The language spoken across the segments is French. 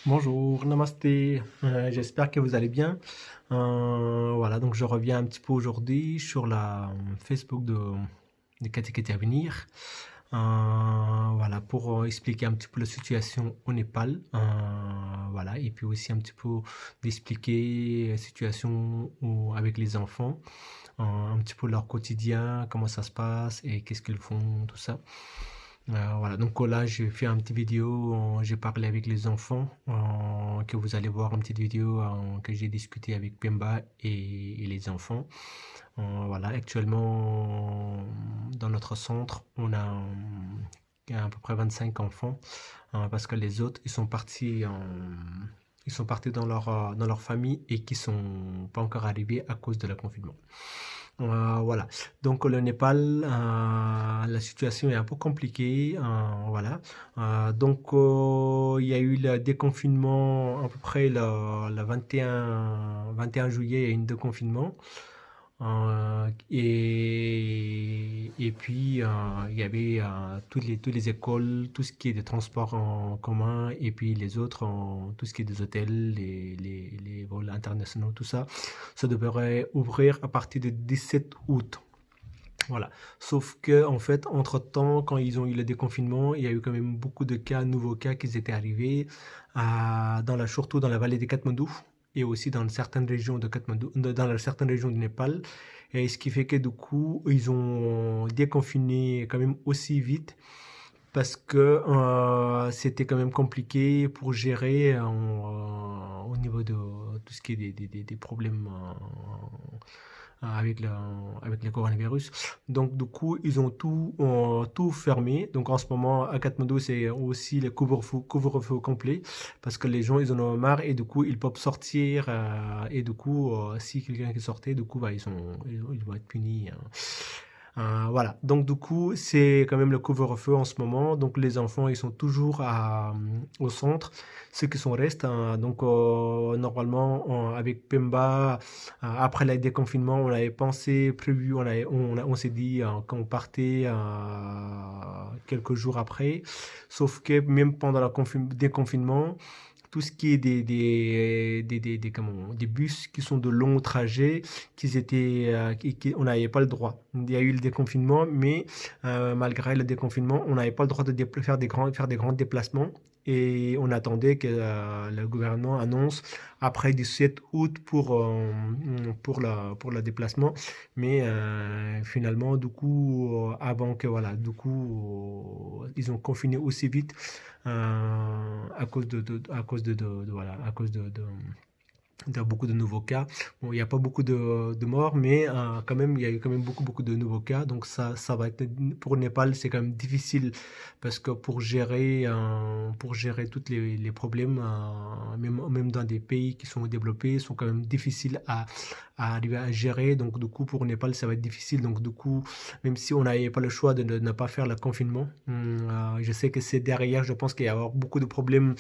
Bonjour, namasté. J'espère que vous allez bien. Voilà, donc je reviens un petit peu aujourd'hui sur la Facebook de Katikati à venir. Voilà, pour expliquer un petit peu la situation au Népal. Voilà, et puis aussi un petit peu d'expliquer la situation avec les enfants, un petit peu leur quotidien, comment ça se passe et qu'est-ce qu'ils font, tout ça. Voilà, donc là j'ai fait un petit vidéo, j'ai parlé avec les enfants, que vous allez voir une petite vidéo que j'ai discuté avec Pemba et les enfants. Voilà, actuellement dans notre centre, on a à peu près 25 enfants, parce que les autres ils sont partis dans leur famille et qui sont pas encore arrivés à cause de la confinement. Voilà. Donc le Népal, la situation est un peu compliquée. Voilà. Il y a eu le déconfinement à peu près le 21 juillet, il y a eu un déconfinement. Et puis, il y avait toutes les écoles, tout ce qui est des transports en commun, et puis les autres, tout ce qui est des hôtels, les vols internationaux, tout ça, ça devrait ouvrir à partir du 17 août. Voilà. Sauf que, en fait, entre-temps, quand ils ont eu le déconfinement, il y a eu quand même beaucoup de cas, nouveaux cas qui étaient arrivés, surtout dans la vallée de Katmandou et aussi dans certaines régions de Katmandou, certaines régions du Népal. Et ce qui fait que du coup, ils ont déconfiné quand même aussi vite parce que c'était quand même compliqué pour gérer au niveau de tout ce qui est des problèmes avec le coronavirus. Donc, du coup, ils ont tout fermé. Donc, en ce moment, à Katmandou, c'est aussi le couvre-feu complet parce que les gens, ils en ont marre et du coup, ils peuvent sortir. Et du coup, si quelqu'un qui sortait, du coup, bah, ils vont être punis, hein. Voilà, donc du coup, c'est quand même le couvre-feu en ce moment. Donc les enfants, ils sont toujours au centre. Ceux qui sont restent, hein. Donc normalement, avec Pemba, après le déconfinement, on avait pensé, prévu, on s'est dit qu'on partait quelques jours après. Sauf que même pendant le déconfinement, tout ce qui est des bus qui sont de longs trajets, on n'avait pas le droit. Il y a eu le déconfinement, mais malgré le déconfinement, on n'avait pas le droit de faire des grands déplacements. Et on attendait que le gouvernement annonce après 17 août pour le déplacement. Mais finalement, du coup, avant que, voilà, du coup, ils ont confiné aussi vite à cause voilà, à cause de beaucoup de nouveaux cas. Bon, il n'y a pas beaucoup de morts, mais quand même, il y a eu quand même beaucoup de nouveaux cas. Donc ça va être, pour le Népal, c'est quand même difficile parce que pour gérer tous les problèmes, même dans des pays qui sont développés, sont quand même difficiles à arriver à gérer. Donc du coup, pour le Népal, ça va être difficile. Donc du coup, même si on n'avait pas le choix de ne pas faire le confinement, je sais que c'est derrière, je pense qu'il y a avoir beaucoup de problèmes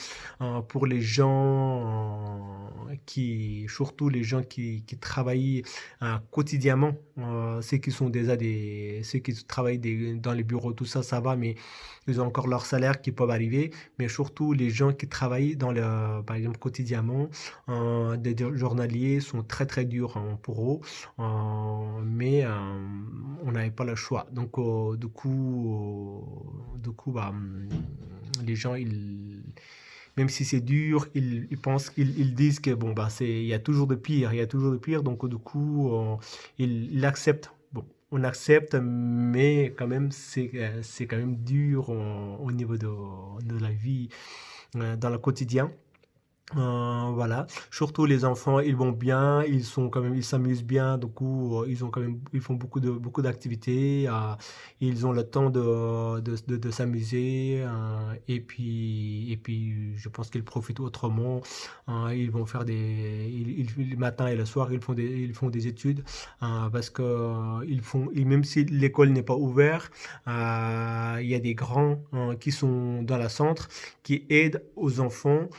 pour les gens surtout les gens qui travaillent quotidiennement, ceux qui travaillent dans les bureaux, tout ça, ça va, mais ils ont encore leur salaire qui peuvent arriver, mais surtout les gens qui travaillent par exemple, quotidiennement, des journaliers sont très très durs, hein, pour eux, mais on n'avait pas le choix. Donc, bah, les gens, même si c'est dur, ils pensent ils disent que bon bah il y a toujours de pire, il y a toujours de pire. Donc du coup, ils l'acceptent. Bon, on accepte, mais quand même c'est quand même dur au niveau de la vie dans le quotidien. Voilà, surtout les enfants, ils vont bien, ils s'amusent bien, du coup, ils font beaucoup d'activités, ils ont le temps de s'amuser, et puis, je pense qu'ils profitent autrement. Ils vont faire le matin et le soir, ils font des études, parce que même si l'école n'est pas ouverte, il y a des grands qui sont dans la centre, qui aident aux enfants,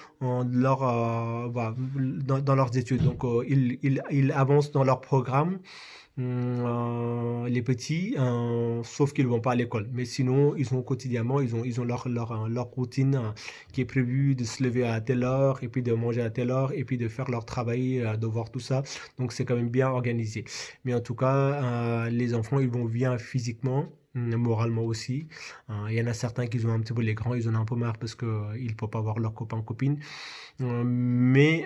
dans leurs études. Donc, ils avancent dans leur programme, les petits, sauf qu'ils ne vont pas à l'école. Mais sinon, ils ont quotidiennement, ils ont leur routine qui est prévue de se lever à telle heure, et puis de manger à telle heure, et puis de faire leur travail, devoir, tout ça. Donc, c'est quand même bien organisé. Mais en tout cas, les enfants, ils vont bien physiquement, moralement aussi. Il y en a certains qui ont un petit peu les grands, ils en ont un peu marre parce qu'ils ne peuvent pas voir leurs copains, copines. Mais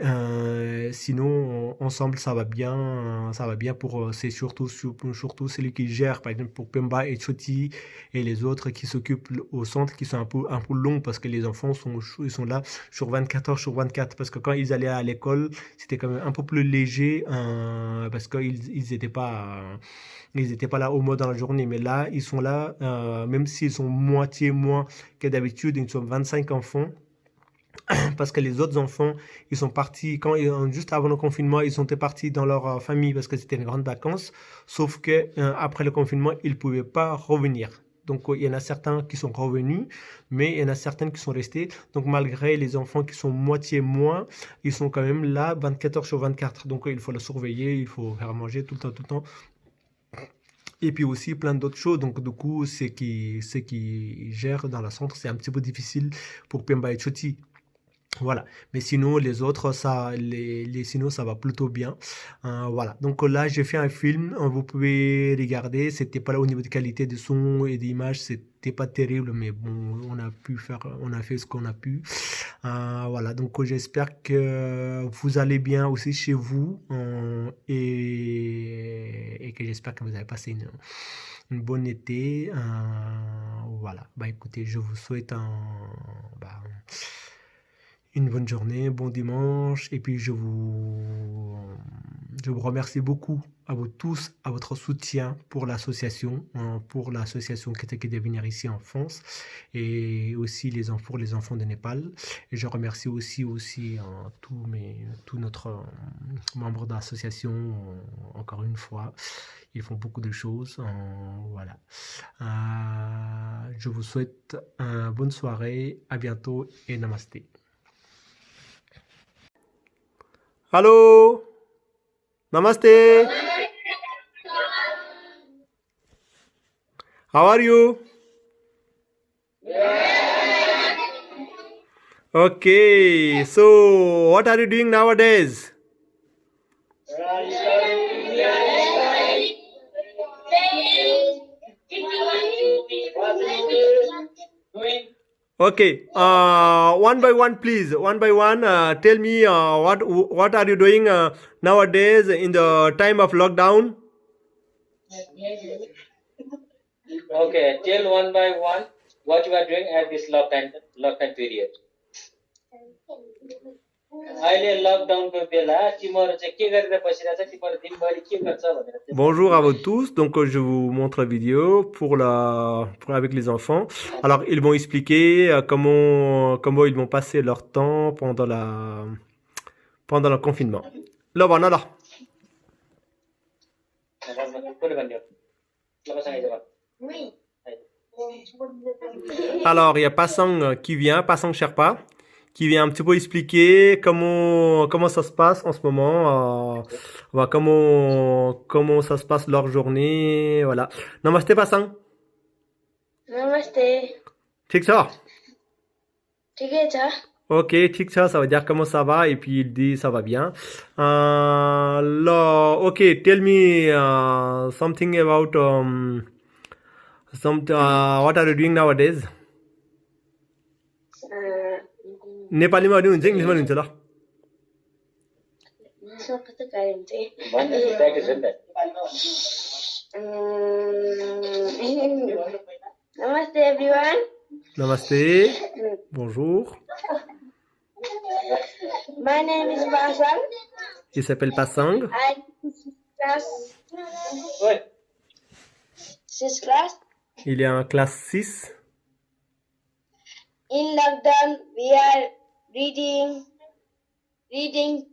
sinon, ensemble, ça va bien pour, c'est surtout celui qui gère, par exemple pour Pemba et Choti et les autres qui s'occupent au centre, qui sont un peu longs parce que les enfants ils sont là sur 24 heures sur 24. Parce que quand ils allaient à l'école, c'était quand même un peu plus léger parce ils étaient pas là au moins dans la journée. Mais là, ils sont là, même s'ils sont moitié moins que d'habitude, ils sont 25 enfants parce que les autres enfants, ils sont partis, juste avant le confinement, ils sont partis dans leur famille parce que c'était une grande vacances, sauf que après le confinement, ils ne pouvaient pas revenir. Donc, il y en a certains qui sont revenus, mais il y en a certains qui sont restés. Donc, malgré les enfants qui sont moitié moins, ils sont quand même là 24 heures sur 24. Donc, il faut le surveiller, il faut faire manger tout le temps, tout le temps. Et puis aussi plein d'autres choses. Donc, du coup, ceux qui gèrent dans le centre, c'est un petit peu difficile pour Pemba et Choti. Voilà. Mais sinon, les autres, sinon, ça va plutôt bien. Voilà. Donc là, j'ai fait un film. Vous pouvez regarder. C'était pas là au niveau de qualité de son et d'image. C'était pas terrible, mais bon, on a fait ce qu'on a pu. Voilà. Donc, j'espère que vous allez bien aussi chez vous. Et que j'espère que vous avez passé une bonne été. Voilà. Bah, écoutez, je vous souhaite une bonne journée, bon dimanche, et puis je vous remercie beaucoup à vous tous, à votre soutien pour l'association qui était de venir ici en France, et aussi pour les enfants de Népal. Et je remercie aussi tous notre membres de l'association, encore une fois. Ils font beaucoup de choses. Voilà. Je vous souhaite une bonne soirée, à bientôt et namasté. Hello, namaste. How are you? Okay, so what are you doing nowadays? Okay, one by one, please. One by one, tell me what are you doing nowadays in the time of lockdown? Okay, tell one by one what you are doing at this lockdown period. अहिले लकडाउनको बेला तिमीहरू चाहिँ के गरेर बसिरहेछ, तिमीहरू दिनभरि के गर्छ भनेर. Bonjour à vous tous. Donc, je vous montre la vidéo avec les enfants. Alors, ils vont expliquer comment ils vont passer leur temps pendant le confinement. Là, voilà, là. Oui. Alors, il y a Passang qui vient, Passang Sherpa, qui vient un petit peu expliquer comment ça se passe en ce moment, comment ça se passe leur journée, voilà. Namaste Passang. Namaste. ठीक छ? ठिकै छ. Ok, ठीक छ, ça veut dire comment ça va, et puis il dit ça va bien. Là, ok, tell me something about what are you doing nowadays? नेपालीमा हुन्छ इङ्ग्लिसमा हुन्छ ल. कस्तो गाह्रो हुन्छ है. Namaste everyone. Namaste. Bonjour. My name is Pasang. Il s'appelle Passang. I class 6 class. Il est en classe 6. In lockdown, we are reading,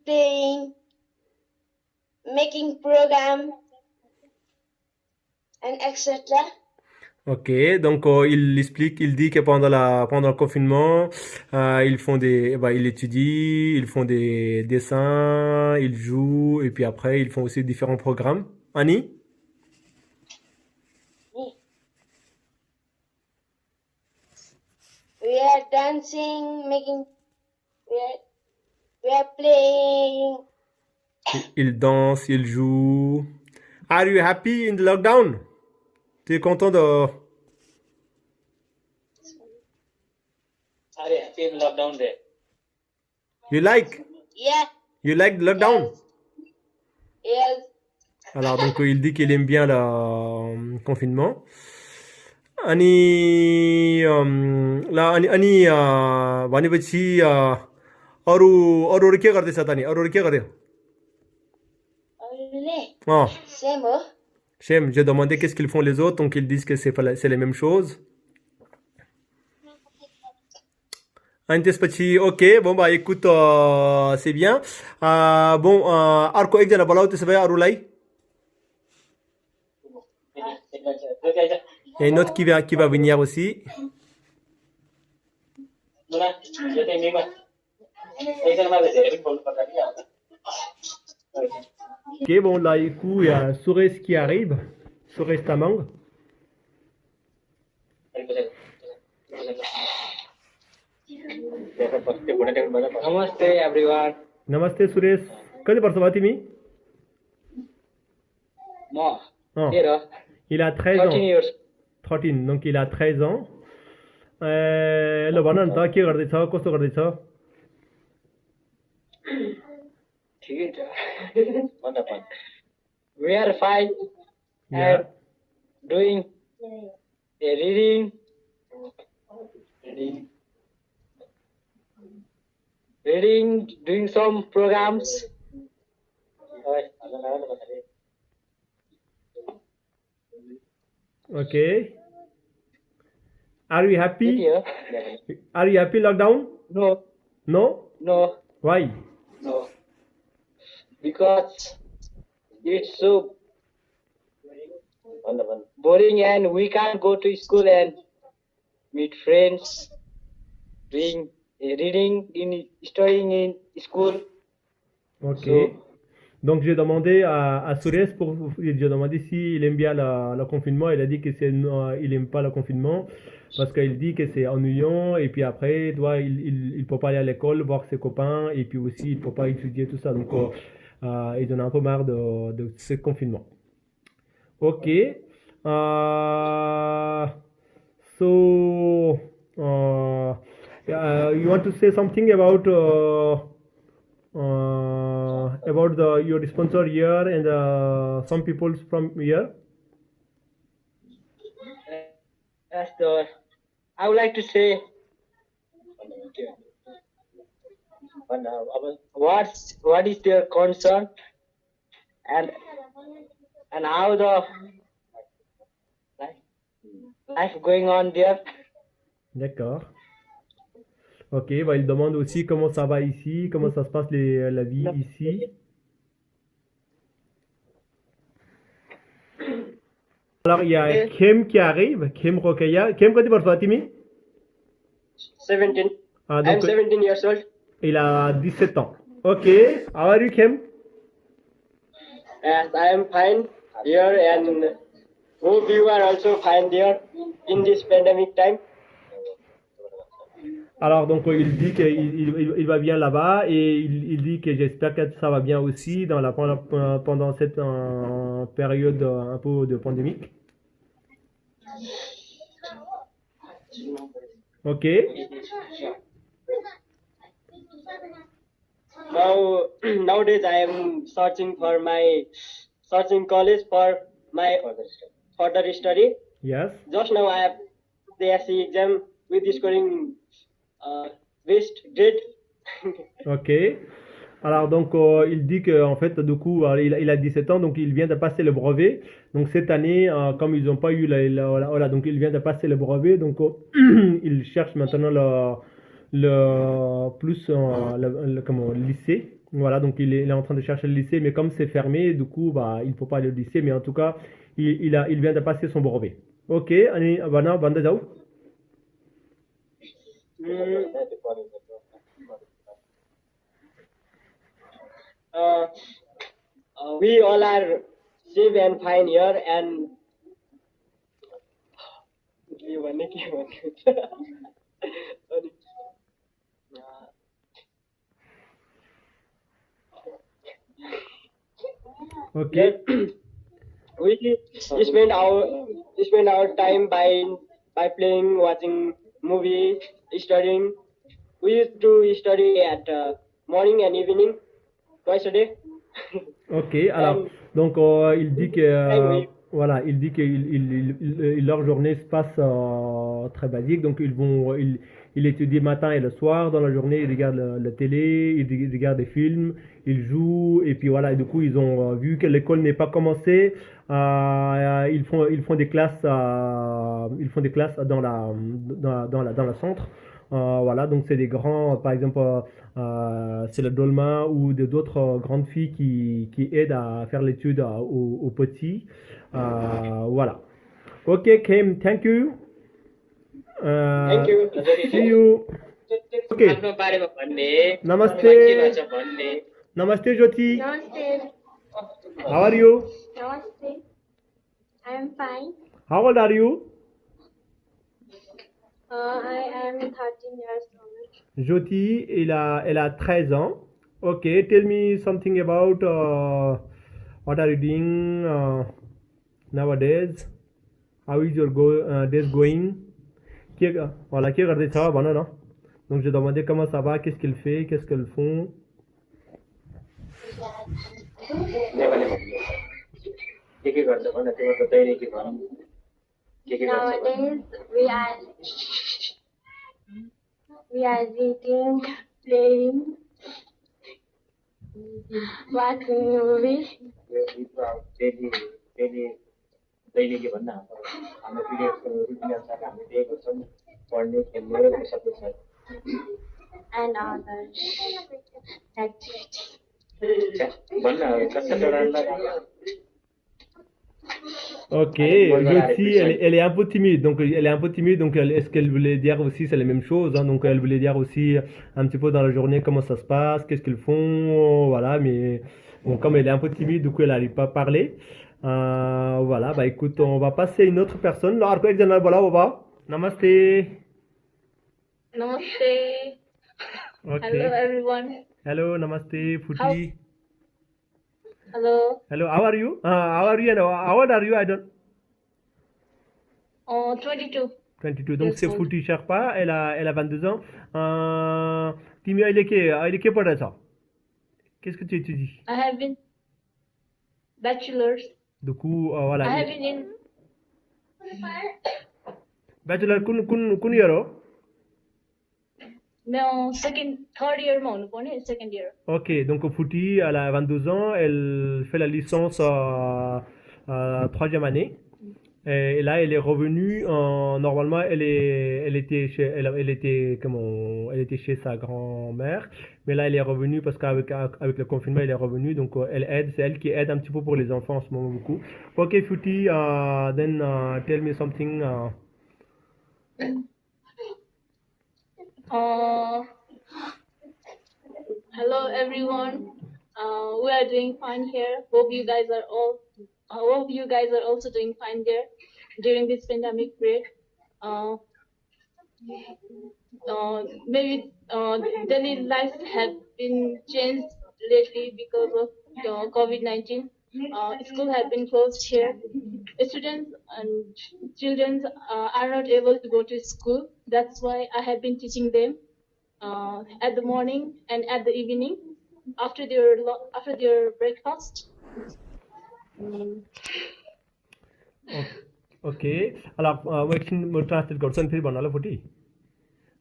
playing, making program, and etc. Ok, donc il explique, il dit que pendant le confinement, ils étudient, ils font des dessins, ils jouent, et puis après, ils font aussi différents programmes. Annie? We are dancing, we are playing. Ils dansent, ils jouent. Are you happy in the lockdown? Tu es content de... Are you happy in lockdown there? You like? Yeah. You like the lockdown? Yes. Alors, donc, il dit qu'il aime bien le confinement. अनि अनि भनेपछि अरू के गर्दैछ त नि अरू के गर्यो Only. Same, oh? Shem, j'ai demandé qu'est-ce qu'ils font les autres, donc ils disent que c'est les mêmes choses. अनि त्यसपछि okay bon bah écoute c'est bien bon अर्को एकजना बोलाऊ त्यसो भए अरूलाई et une autre qui va venir aussi. Ok, bon là, du coup, il y a Soures qui arrive, Soures Tamang. Namaste everyone. Namaste Soures. कति वर्ष भयो तिमी? Here, Il a 13 13 ans. years. 13, donc il a 13 ans. ल भन न त के गर्दैछ कस्तो गर्दैछ We are fine Yeah. and doing reading, doing some programs. Okay. Are you happy? Here. Are you happy lockdown? No, No? no, Why? no. Because it's so boring and we can't go to school and meet friends, doing reading, studying in school. Ok. So- Donc j'ai demandé à Soures j'ai demandé s'il aime bien le confinement. Il a dit que il aime pas le confinement parce qu'il dit que c'est ennuyant et puis après il peut pas aller à l'école voir ses copains et puis aussi il peut pas étudier tout ça. Donc il en a un peu marre de ce confinement. Ok. So you want to say something about your sponsor here and some people from here? I would like to say what is their concern and how the life going on there. D'accord. Ok, bah, il demande aussi comment ça va ici, comment ça se passe la vie ici. Alors, il y a Kim qui arrive, Kim Rokaya. Kim, कति वर्ष हो तिमी? 17. Ah, I'm donc, 17 years old. il a 17 ans. Ok, how are you, Kim? And I am fine here and hope you are also fine there in this pandemic time. Alors, donc, il dit qu'il va bien là-bas et il dit que j'espère que ça va bien aussi pendant cette période un peu de pandémique. Ok. Nowadays I am searching college for my further study. Yes. Just now I have the SC exam with scoring best grade. Ok. Alors donc il dit que en fait du coup il a 17 ans donc il vient de passer le brevet. Donc cette année comme ils n'ont pas eu voilà donc il vient de passer le brevet donc il cherche maintenant le plus comment lycée. Voilà donc il est en train de chercher le lycée mais comme c'est fermé du coup bah il peut pas aller au lycée mais en tout cas il vient de passer son brevet. Okay अनि भन भन्दै जाऊ We all are safe and fine here, and okay we spend our time by playing, watching movie, studying. We used to study at morning and evening, twice a day. Ok, alors, donc il dit que voilà, il dit que leur journée se passe très basique, donc il étudie matin et le soir, dans la journée ils regardent la télé, ils regardent des films, ils jouent, et puis voilà, et du coup ils ont vu que l'école n'est pas commencée, ils font des classes, dans dans la centre. Voilà, donc c'est des grands, par exemple, c'est le Dolma ou d'autres grandes filles qui aident à faire l'étude aux petits. Voilà. Ok, Kim, thank you. Thank you. See you. Ok. Namaste. Namaste, Jyoti. Namaste. How are you? Namaste. I am fine. How old are you? I am 13 years old. Jyoti, elle a 13 ans. Ok, tell me something about what are you doing nowadays? How is your days going? Voilà, qui regardait ça? Bon, non. Donc, j'ai demandé comment ça va, qu'est-ce qu'elle fait, qu'est-ce qu'elles font. Nowadays, we are reading, playing, watching movies. दैनिक के भन्दा हाम्रो पिरियडको रुटिन अनुसार हामीले त्यही गर्छौँ पढ्ने खेल्ने र सबै छ And other activities. भन्न कस्तो डराउँदा Ok, Jyoti, elle est un peu timide, donc elle est un peu timide, donc est-ce qu'elle voulait dire aussi, c'est la même chose, hein, donc elle voulait dire aussi un petit peu dans la journée comment ça se passe, qu'est-ce qu'ils font, voilà, mais bon, comme elle est un peu timide, du coup elle n'arrive pas à parler. Voilà, bah écoute, on va passer à une autre personne. Là, voilà, on va. Namaste. Namaste. Ok. Hello, everyone. Hello, namaste, Futi. Hello. Hello, how are you? How are you and how old are you? I don't. 22. 22. Donc Yes, c'est old. Futi Sherpa, elle a 22 ans. Timi, il est qui pour ça? Qu'est-ce que tu étudies? I have been bachelor's. Du coup, I voilà. have been in Bachelor, kun year ho? third year ma हुनुपर्ने, second year. Ok, donc Fouti, elle a 22 ans, elle fait la licence troisième année. Et là, elle est revenue. Normalement, elle était elle était chez sa grand-mère. Mais là, elle est revenue parce qu'avec le confinement, elle est revenue. Donc, elle aide. C'est elle qui aide un petit peu pour les enfants en ce moment beaucoup. Ok, Fouti, then tell me something. Hello everyone. We are doing fine here. Hope you guys are also doing fine there during this pandemic period. Maybe daily life have been changed lately because of COVID-19. School have been closed here. Students and children are not able to go to school. That's why I have been teaching them at the morning and at the evening after their breakfast. Ok. Alors, moi, je me translate comme ça, puis bon, alors, Fouti.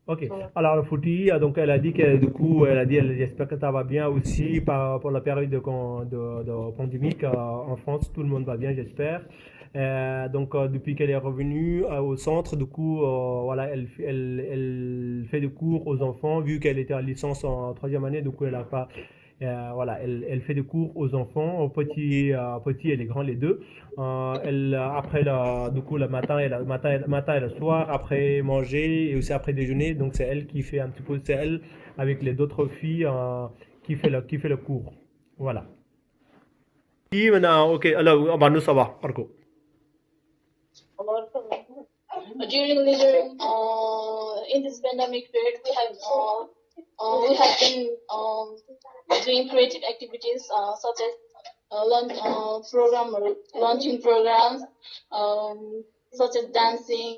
Ok. Alors, Fouti, donc, elle a dit que, du coup, elle j'espère que ça va bien aussi pour la période de pandémique en France. Tout le monde va bien, j'espère. Donc, depuis qu'elle est revenue au centre, du coup, voilà, elle fait des cours aux enfants, vu qu'elle était en licence en troisième année, du coup, elle n'a pas Voilà, elle fait des cours aux enfants, aux petits, petits et les grands, les deux. Après, du coup, le matin et le soir, après manger et aussi après déjeuner. Donc, c'est elle qui fait un petit peu, c'est elle avec les autres filles qui fait le cours. Voilà. Oui, maintenant, ok, alors, Banu, ça va, Marco. During leisure, in this pandemic period, we have been doing creative activities such as launching programs such as dancing,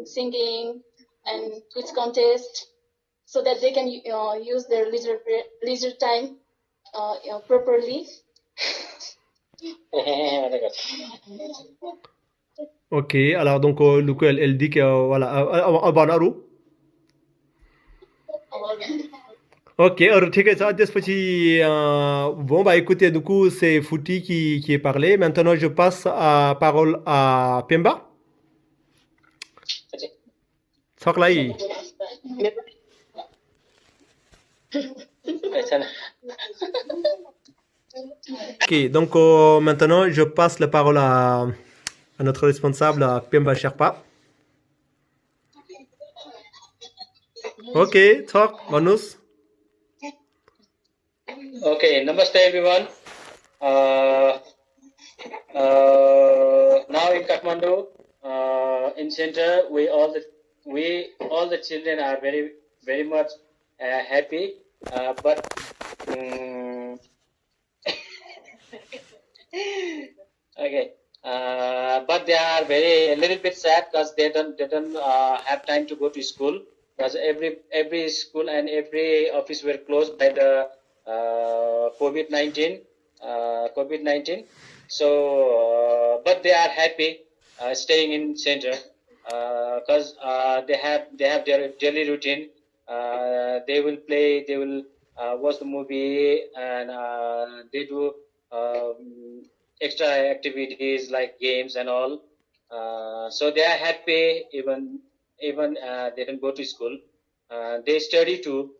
singing, and quiz contest, so that they can use their leisure time properly. Ok, alors donc, du coup, elle dit que, voilà, Banaru. Ok, alors, ठीक है, ça, त्यसपछि, bon, bah écoutez, du coup, c'est Fouti qui est parlé. Maintenant, je passe la parole à Pemba. Soklai. Ok, donc maintenant, je passe la parole à notre responsable, à Pemba Sherpa. Ok, talk, bonus. Okay, namaste everyone. Now in Kathmandu, in center, all the children are very much happy, but okay, but they are a little bit sad because they don't have time to go to school, because every school and every office were closed by the COVID-19. So, but they are happy staying in center because they have their daily routine. They will play, they will watch the movie, and they do extra activities like games and all. So they are happy even they don't go to school. They study too.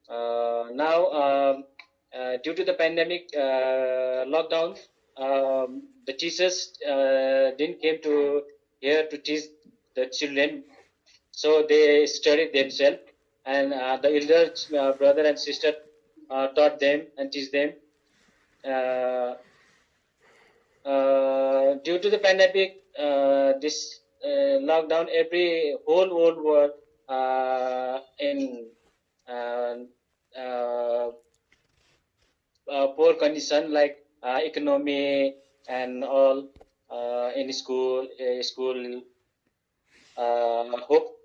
Now, due to the pandemic lockdown, the teachers didn't came to here to teach the children, so they studied themselves, and the elder brother and sister taught them and teach them. Due to the pandemic, this lockdown, every whole world in poor condition, like economy and all, in school. Hope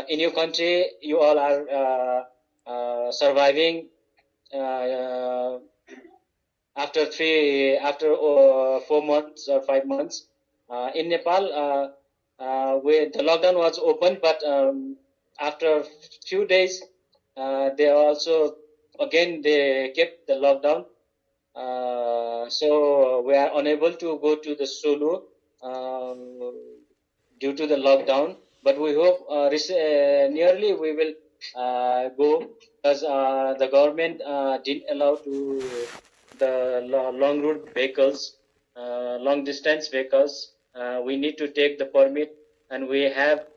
in your country you all are surviving after 4 months or 5 months. In Nepal, where the lockdown was open, but after few days, they also again they kept the lockdown. So we are unable to go to the Sulu due to the lockdown. But we hope nearly we will go, because the government didn't allow to the long route vehicles, long distance vehicles. We need to take the permit, and we have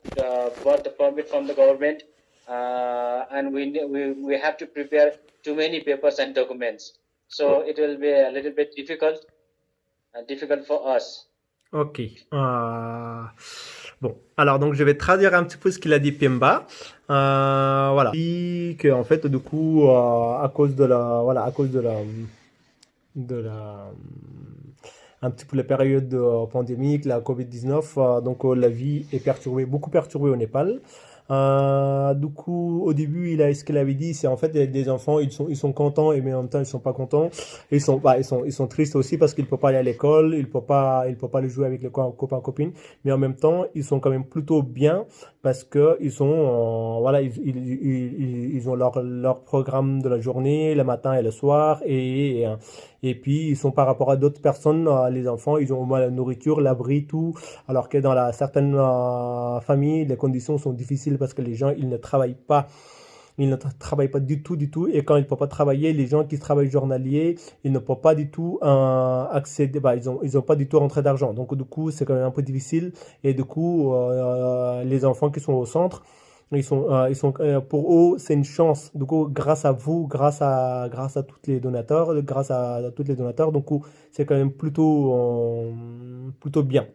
got the permit from the government, and we have to prepare too many papers and documents. So it will be a little bit difficult for us. Ok. Bon, alors donc je vais traduire un petit peu ce qu'il a dit Pemba. Voilà. Il dit que en fait du coup à cause de un petit peu la période pandémique, la Covid-19, donc la vie est beaucoup perturbée au Népal. Du coup, au début, ce qu'il avait dit, c'est en fait des enfants, ils sont contents et mais en même temps ils sont pas contents. Ils sont tristes aussi parce qu'ils peuvent pas aller à l'école, ils peuvent pas aller jouer avec les copains copines. Mais en même temps, ils sont quand même plutôt bien parce que ils sont ils ont leur programme de la journée, le matin et le soir, et puis ils sont par rapport à d'autres personnes, les enfants, ils ont au moins la nourriture, l'abri, tout, alors que dans certaines familles, les conditions sont difficiles parce que les gens, ils ne travaillent pas. ils ne travaillent pas du tout, et quand ils ne peuvent pas travailler, les gens qui travaillent journalier, ils ne peuvent pas du tout accéder, ils ont pas du tout rentré d'argent. Donc du coup, c'est quand même un peu difficile, et du coup, les enfants qui sont au centre, pour eux, c'est une chance. Du coup, grâce à vous, grâce à tous les donateurs, donc c'est quand même plutôt bien.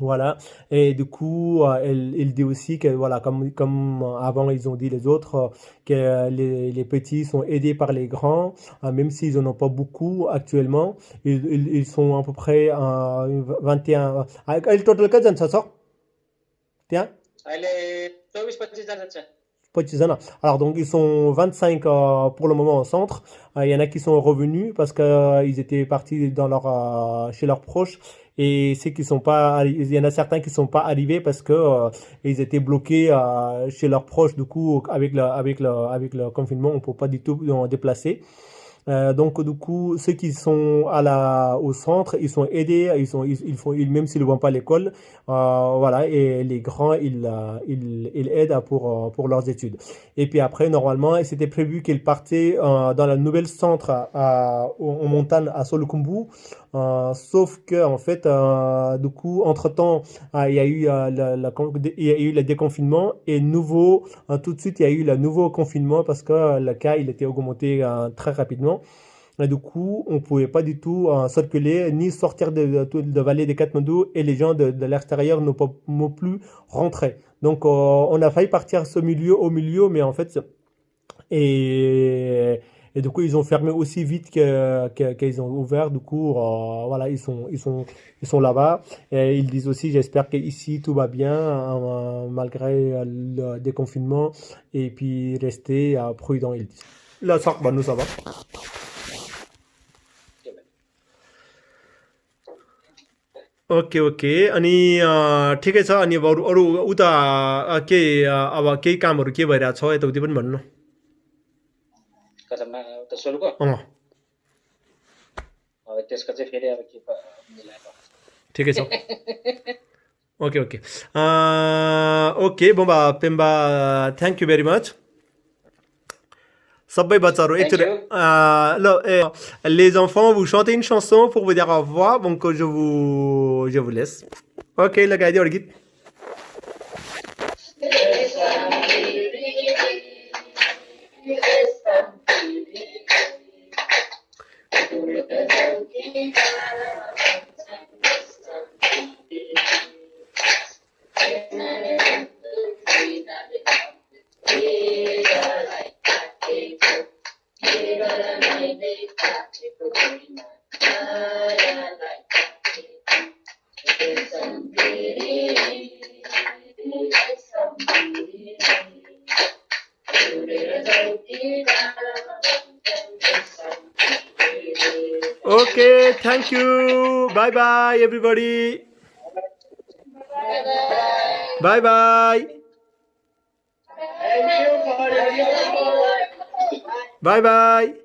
Voilà. Et du coup, il dit aussi que, voilà, comme avant, ils ont dit les autres, que les petits sont aidés par les grands, même s'ils n'en ont pas beaucoup actuellement. Ils sont à peu près 21. Elle total cousin छ सर त्यहाँ अहिले 24-25 जना छ। petits Anna. Alors donc ils sont 25 pour le moment au centre. Il y en a qui sont revenus parce que ils étaient partis chez leurs proches, et ceux qui sont pas, il y en a certains qui sont pas arrivés parce que ils étaient bloqués chez leurs proches. Du coup, avec le confinement, on peut pas du tout déplacer. Donc du coup, ceux qui sont au centre, ils sont aidés, même s'ils ne vont pas à l'école, voilà, et les grands, ils aident pour leurs études. Et puis après, normalement, c'était prévu qu'ils partaient dans la nouvelle centre en montagne à Solukumbu, sauf que en fait, du coup, entre-temps, il y a eu il y a eu le déconfinement, et tout de suite, il y a eu le nouveau confinement parce que le cas, il était augmenté très rapidement. Et du coup, on ne pouvait pas du tout circuler ni sortir de vallée de Katmandou, et les gens de l'extérieur ne peuvent plus rentrer. Donc, on a failli partir au milieu, mais en fait, et du coup, ils ont fermé aussi vite qu'ils ont ouvert. Du coup, voilà, ils sont là-bas. Et ils disent aussi, j'espère qu'ici tout va bien, malgré le déconfinement, et puis rester prudent, ils disent. Là, nous, ça va. Okay अनि ठिकै छ। अनि अरू उता अब केही कामहरू के भइरहेको छ यताउति पनि भन्नु। कसमा त सोलुको त्यसको चाहिँ फेरि अब के मिलाएको ठिकै छ। Okay Bomba Pemba, thank you very much. सबै बच्चाहरू les enfants, vous chantez une chanson pour vous dire au revoir, donc je vous laisse. Ok, le gars dit orgit. Okay, thank you. Bye bye, everybody. Bye bye. Bye bye.